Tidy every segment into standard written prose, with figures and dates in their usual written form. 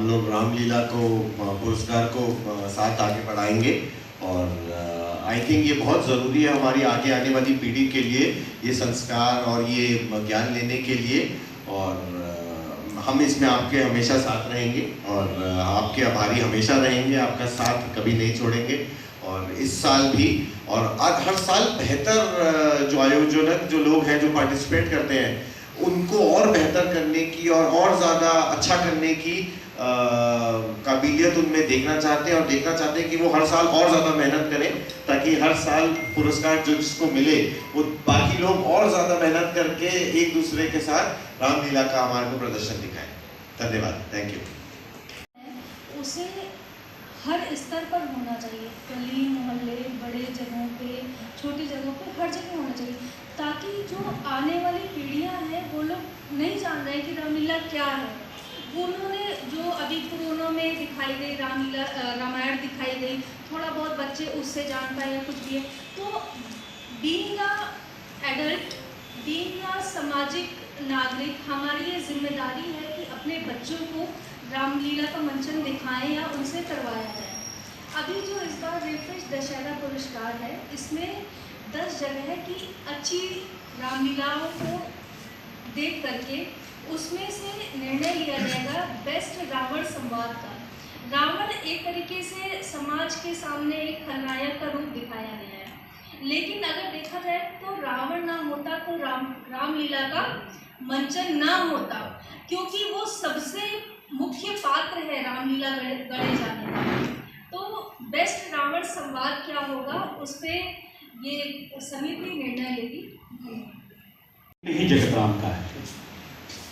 हम लोग रामलीला को पुरस्कार को साथ आगे बढ़ाएंगे और आई थिंक ये बहुत ज़रूरी है हमारी आगे आने वाली पीढ़ी के लिए, ये संस्कार और ये ज्ञान लेने के लिए। और हम इसमें आपके हमेशा साथ रहेंगे और आपके आभारी हमेशा रहेंगे, आपका साथ कभी नहीं छोड़ेंगे। और इस साल भी और हर साल बेहतर जो आयोजक जो लोग हैं जो पार्टिसिपेट करते हैं उनको और बेहतर करने की और ज़्यादा अच्छा करने की काबिलियत उनमें देखना चाहते हैं और देखना चाहते हैं कि वो हर साल और ज़्यादा मेहनत करें ताकि हर साल पुरस्कार जो जिसको मिले वो बाकी लोग और ज़्यादा मेहनत करके एक दूसरे के साथ रामलीला का हमारे को प्रदर्शन दिखाएं। धन्यवाद, थैंक यू। उसे हर स्तर पर होना चाहिए, गली मोहल्ले, बड़े जगहों पे, छोटी जगहों पे, हर जगह होना चाहिए ताकि जो आने वाली पीढ़ियां हैं वो लोग नहीं जान रहे कि रामलीला क्या है। उन्होंने जो अभी कोरोना में दिखाई गई रामलीला, रामायण दिखाई गई, थोड़ा बहुत बच्चे उससे जान पाए या कुछ भी है, तो being a adult, being a सामाजिक नागरिक, हमारी ये जिम्मेदारी है कि अपने बच्चों को रामलीला का मंचन दिखाएं या उनसे करवाया जाए। अभी जो इस बार रिफ्रेश दशहरा पुरस्कार है, इसमें 10 जगह की अच्छी रामलीलाओं को देख करके उसमें से निर्णय लिया जाएगा बेस्ट रावण संवाद का। रावण एक तरीके से समाज के सामने एक खलनायक का रूप दिखाया गया है, लेकिन अगर देखा जाए तो रावण ना होता तो रामलीला का मंचन ना होता, क्योंकि वो सबसे मुख्य पात्र है रामलीला गढ़े जाने का। तो बेस्ट रावण संवाद क्या होगा उस पर ये समिति निर्णय लेगी। ही जगत राम का है।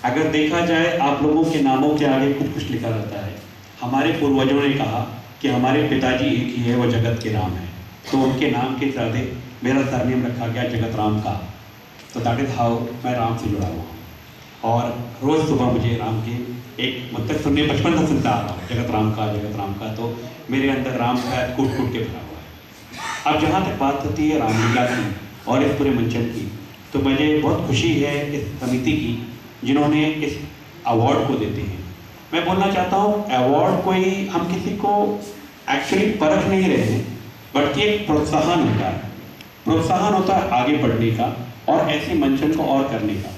अगर देखा जाए आप लोगों के नामों के आगे कुछ लिखा रहता है। हमारे पूर्वजों ने कहा कि हमारे पिताजी एक ही है, वो जगत के राम है, तो उनके नाम के साथ मेरा सरनेम रखा गया जगत राम का। तो दैट इज हाउ मैं राम से जुड़ा हुआ हूँ और रोज़ सुबह मुझे राम के एक मतलब सुनने बचपन से सुनता आ रहा हूँ जगत राम का, तो मेरे अंदर राम का कूट कूट के भरा हुआ है। अब जहाँ तक बात होती है रामलीला की और इस पूरे मंचन की, तो मुझे बहुत खुशी है इस समिति की जिन्होंने इस अवार्ड को देते हैं। मैं बोलना चाहता हूँ अवार्ड कोई हम किसी को एक्चुअली परख नहीं रहे हैं, बल्कि एक प्रोत्साहन होता है, प्रोत्साहन होता है आगे बढ़ने का और ऐसे मंचन को और करने का।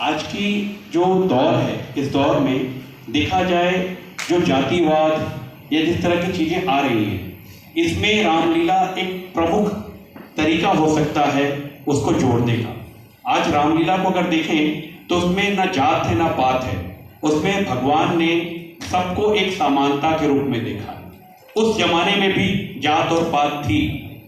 आज की जो दौर है, इस दौर में देखा जाए जो जातिवाद या जिस तरह की चीज़ें आ रही हैं, इसमें रामलीला एक प्रमुख तरीका हो सकता है उसको जोड़ने का। आज रामलीला को अगर देखें तो उसमें ना जात है ना पात है, उसमें भगवान ने सबको एक समानता के रूप में देखा। उस जमाने में भी जात और पात थी,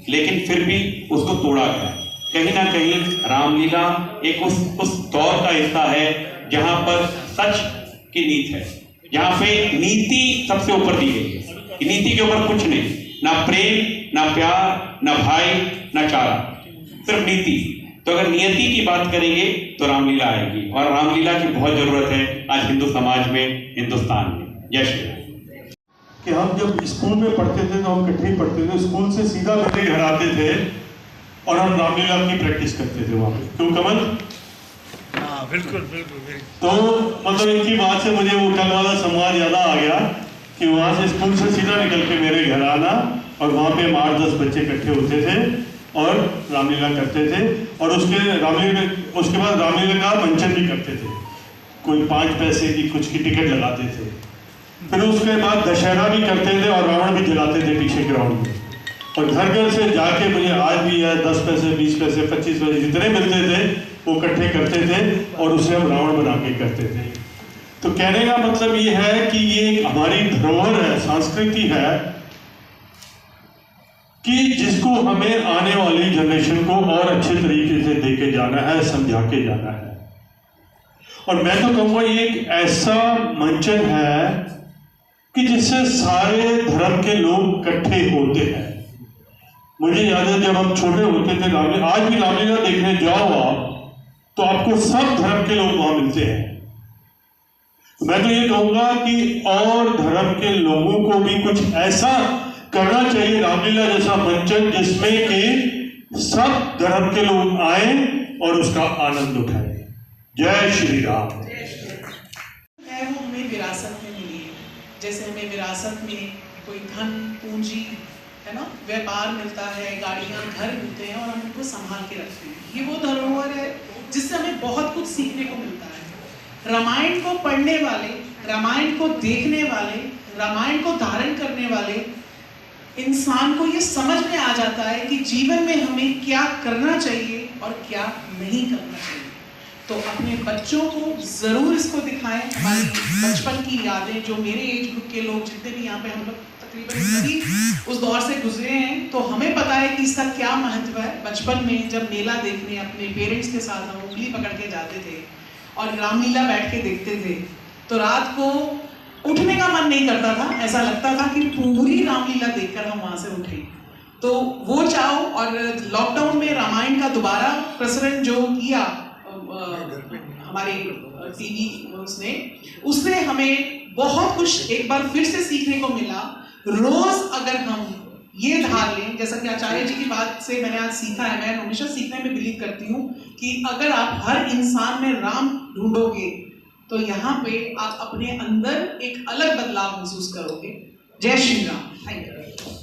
लेकिन फिर भी उसको तोड़ा गया। कहीं ना कहीं रामलीला एक उस दौर का हिस्सा है जहां पर सच की नीति है, जहां पे नीति सबसे ऊपर दी गई है। नीति के ऊपर कुछ नहीं, ना प्रेम, ना प्यार, ना भाई, ना चारा, सिर्फ नीति। तो अगर नियति की बात करेंगे तो रामलीला आएगी और रामलीला की बहुत जरूरत है आज हिंदू समाज में, हिंदुस्तान में। जय श्री राम। कि हम जब स्कूल में पढ़ते थे तो हम इकट्ठे पढ़ते थे, स्कूल से सीधा मेरे घर आते थे और हम रामलीला की प्रैक्टिस करते थे वहाँ पे। क्यों कमल? हाँ बिल्कुल बिल्कुल। तो मतलब एक ही बात से मुझे वो कल वाला संवाद याद आ गया कि वहाँ से स्कूल से सीधा निकल के मेरे घर आना और वहाँ पे 8-10 बच्चे इकट्ठे होते थे और रामलीला करते थे और उसके बाद रामलीला का मंचन भी करते थे। कोई 5 पैसे की कुछ की टिकट लगाते थे, फिर उसके बाद दशहरा भी करते थे और रावण भी जलाते थे पीछे ग्राउंड में। और घर घर से जाके मुझे आज भी है 10 पैसे, 20 पैसे, 25 पैसे जितने मिलते थे वो इकट्ठे करते थे और उसे हम रावण बना के करते थे। तो कहने का मतलब ये है कि ये हमारी धरोहर है, संस्कृति है कि जिसको हमें आने वाली जनरेशन को और अच्छे तरीके से देके जाना है, समझा के जाना है। और मैं तो कहूँगा ये एक ऐसा मंचन है कि जिससे सारे धर्म के लोग इकट्ठे होते हैं। मुझे याद है जब हम छोटे होते थे रामलीला, आज भी रामलीला देखने जाओ आप तो आपको सब धर्म के लोग वहां मिलते हैं। मैं तो ये कहूँगा कि और धर्म के लोगों को भी कुछ ऐसा करना चाहिए रामलीला जैसा मंचन जिसमें कि सब धर्म के लोग आए और उसका आनंद उठाए। जय श्री राम। है वो हमें विरासत में मिली है। जैसे हमें विरासत में कोई धन पूंजी है ना, व्यापार मिलता है, गाड़ियाँ, घर मिलते हैं और हम उनको संभाल के रखते हैं। ये वो धरोहर है जिससे हमें बहुत कुछ सीखने को मिलता है। रामायण को पढ़ने वाले, रामायण को देखने वाले, रामायण को धारण करने वाले इंसान को ये समझ में आ जाता है कि जीवन में हमें क्या करना चाहिए और क्या नहीं करना चाहिए। तो अपने बच्चों को ज़रूर इसको दिखाएं। हमारी बचपन की यादें, जो मेरे एज ग्रुप के लोग जितने भी यहाँ पे, हम लोग तकरीबन सभी उस दौर से गुजरे हैं, तो हमें पता है कि इसका क्या महत्व है। बचपन में जब मेला देखने अपने पेरेंट्स के साथ हम उंगली पकड़ के जाते थे और रामलीला बैठ के देखते थे, तो रात को उठने का मन नहीं करता था, ऐसा लगता था कि पूरी रामलीला देखकर हम वहाँ से उठे। तो वो चाहो, और लॉकडाउन में रामायण का दोबारा प्रसारण जो किया हमारे टीवी उसने, उससे हमें बहुत कुछ एक बार फिर से सीखने को मिला। रोज अगर हम ये धार लें, जैसा कि आचार्य जी की बात से मैंने आज सीखा है, मैं हमेशा सीखने में बिलीव करती हूँ कि अगर आप हर इंसान में राम ढूंढोगे तो यहाँ पे आप अपने अंदर एक अलग बदलाव महसूस करोगे। जय श्री राम। Thank you.